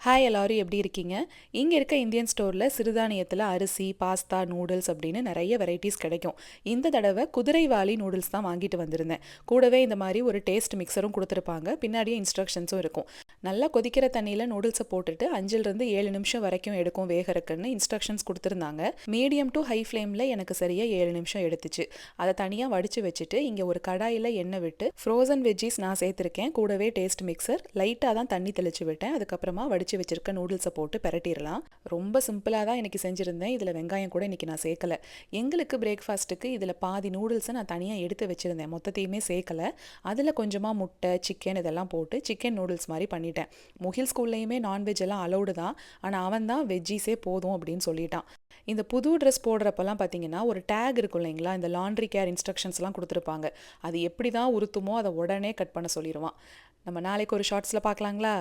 Hi எல்லாரும் எப்படி இருக்கீங்க? இங்கே இருக்க இந்தியன் ஸ்டோரில் சிறுதானியத்தில் அரிசி, பாஸ்தா, நூடுல்ஸ் அப்படின்னு நிறைய வெரைட்டிஸ் கிடைக்கும். இந்த தடவை குதிரைவாலி நூடுல்ஸ் தான் வாங்கிட்டு வந்திருந்தேன். கூடவே இந்த மாதிரி ஒரு டேஸ்ட் மிக்சரும் கொடுத்துருப்பாங்க. பின்னாடியே இன்ஸ்ட்ரக்ஷன்ஸும் இருக்கும். நல்லா கொதிக்கிற தண்ணியில் நூடுல்ஸை போட்டுட்டு 5லிருந்து 7 நிமிஷம் வரைக்கும் எடுக்கும் வேகறக்குன்னு இன்ஸ்ட்ரக்ஷன்ஸ் கொடுத்துருந்தாங்க. மீடியம் டு ஹை ஃப்ளேமில் எனக்கு சரியாக 7 நிமிஷம் எடுத்துச்சு. அதை தனியாக வடித்து வச்சுட்டு இங்கே ஒரு கடாயில் எண்ணெய் விட்டு ஃப்ரோசன் வெஜ்ஜீஸ் நான் சேர்த்துருக்கேன். கூடவே டேஸ்ட் மிக்சர் லைட்டாக தான் தண்ணி தெளித்து விட்டேன். அதுக்கப்புறமா வடித்து வச்சிருக்க நூடுல்ஸை போட்டு பெரட்டிடலாம். ரொம்ப சிம்பிளாக தான் எனக்கு செஞ்சுருந்தேன். இதில் வெங்காயம் கூட இன்றைக்கி நான் சேர்க்கலை. எங்களுக்கு பிரேக்ஃபாஸ்ட்டுக்கு இதில் பாதி நூடுல்ஸை நான் தனியாக எடுத்து வச்சுருந்தேன். மொத்தத்தையுமே சேர்க்கலை. அதில் கொஞ்சமாக முட்டை, சிக்கன் இதெல்லாம் போட்டு சிக்கன் நூடுல்ஸ் மாதிரி பண்ணிட்டேன். முகில் ஸ்கூல்லையுமே நான்வெஜ் எல்லாம் அலௌடு தான். ஆனால் அவன் தான் வெஜ்ஜீஸே போதும் அப்படின்னு சொல்லிட்டான். இந்த புது ட்ரெஸ் போடுறப்பெல்லாம் பார்த்தீங்கன்னா ஒரு டேக் இருக்கும் இல்லைங்களா, இந்த லாண்ட்ரி கேர் இன்ஸ்ட்ரக்ஷன்ஸ்லாம் கொடுத்துருப்பாங்க. அது எப்படி தான் உறுத்துமோ அதை உடனே கட் பண்ண சொல்லிடுவான். நம்ம நாளைக்கு ஒரு ஷார்ட்ஸில் பார்க்கலாங்களா?